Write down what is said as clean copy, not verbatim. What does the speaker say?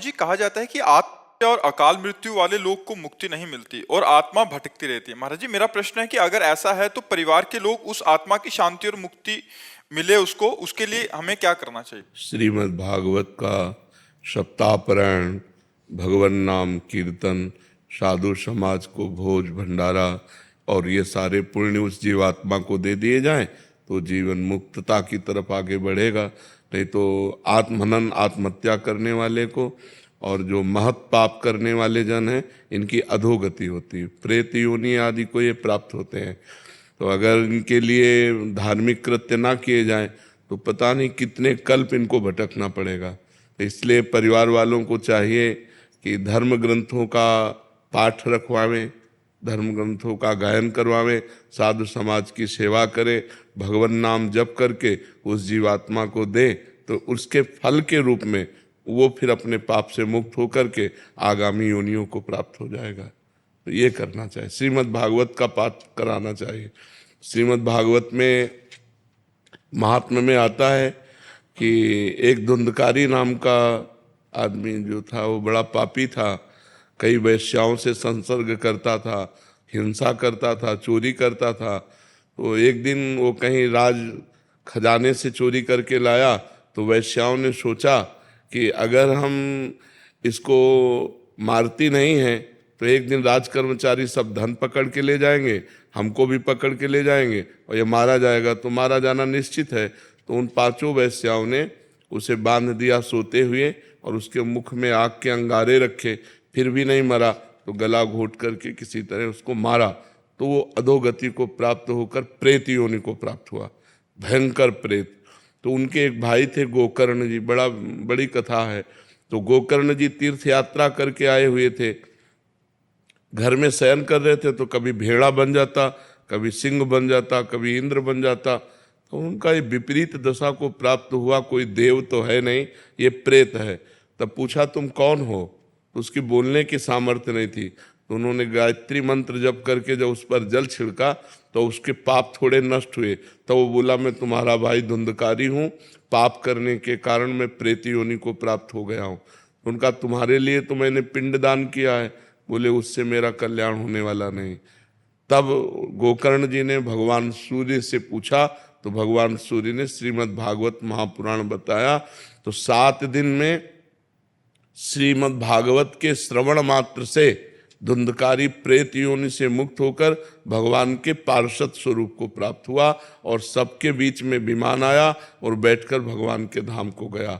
जी, कहा जाता है कि आत्महत्या और अकाल मृत्यु वाले लोग को मुक्ति नहीं मिलती और आत्मा भटकती रहती है। महाराज जी, मेरा प्रश्न है कि अगर ऐसा है तो परिवार के लोग उस आत्मा की शांति और मुक्ति मिले उसको, उसके लिए हमें क्या करना चाहिए? श्रीमद् भागवत का सप्ताह पारायण, भगवन नाम कीर्तन, साधु समाज को भोज भंडारा और ये सारे पुण्य उस जीवात्मा को दे दिए जाएं तो जीवन मुक्तता की तरफ आगे बढ़ेगा। नहीं तो आत्महनन, आत्महत्या करने वाले को और जो महत पाप करने वाले जन हैं इनकी अधोगति होती है, प्रेत योनि आदि को ये प्राप्त होते हैं। तो अगर इनके लिए धार्मिक कृत्य ना किए जाएं तो पता नहीं कितने कल्प इनको भटकना पड़ेगा। तो इसलिए परिवार वालों को चाहिए कि धर्म ग्रंथों का पाठ रखवावें, धर्म ग्रंथों का गायन करवावें, साधु समाज की सेवा करें, भगवान नाम जप करके उस जीवात्मा को दे तो उसके फल के रूप में वो फिर अपने पाप से मुक्त होकर के आगामी योनियों को प्राप्त हो जाएगा। तो ये करना चाहिए, श्रीमद् भागवत का पाठ कराना चाहिए। श्रीमद् भागवत में महात्म्य में आता है कि एक धुंधकारी नाम का आदमी जो था वो बड़ा पापी था, कई वेश्याओं से संसर्ग करता था, हिंसा करता था, चोरी करता था। तो एक दिन वो कहीं राज खजाने से चोरी करके लाया तो वेश्याओं ने सोचा कि अगर हम इसको मारती नहीं हैं तो एक दिन राज कर्मचारी सब धन पकड़ के ले जाएंगे, हमको भी पकड़ के ले जाएंगे और ये मारा जाएगा तो मारा जाना निश्चित है। तो उन पांचों वेश्याओं ने उसे बांध दिया सोते हुए और उसके मुख में आग के अंगारे रखे, फिर भी नहीं मरा तो गला घोट करके किसी तरह उसको मारा। तो वो अधोगति को प्राप्त होकर प्रेत योनि को प्राप्त हुआ, भयंकर प्रेत। तो उनके एक भाई थे गोकर्ण जी, बड़ी कथा है। तो गोकर्ण जी तीर्थ यात्रा करके आए हुए थे, घर में शयन कर रहे थे तो कभी भेड़ा बन जाता, कभी सिंह बन जाता, कभी इंद्र बन जाता। तो उनका ये विपरीत दशा को प्राप्त हुआ, कोई देव तो है नहीं, ये प्रेत है। तब पूछा तुम कौन हो, तो उसकी बोलने की सामर्थ्य नहीं थी। तो उन्होंने गायत्री मंत्र जप करके जब उस पर जल छिड़का तो उसके पाप थोड़े नष्ट हुए। तो वो बोला मैं तुम्हारा भाई धुंधकारी हूँ, पाप करने के कारण मैं प्रेत योनि को प्राप्त हो गया हूँ। उनका तुम्हारे लिए तो मैंने पिंडदान किया है। बोले उससे मेरा कल्याण होने वाला नहीं। तब गोकर्ण जी ने भगवान सूर्य से पूछा तो भगवान सूर्य ने श्रीमद् भागवत महापुराण बताया। तो 7 दिन में श्रीमद् भागवत के श्रवण मात्र से धुंधकारी प्रेत योनि से मुक्त होकर भगवान के पार्षद स्वरूप को प्राप्त हुआ और सबके बीच में विमान आया और बैठकर भगवान के धाम को गया।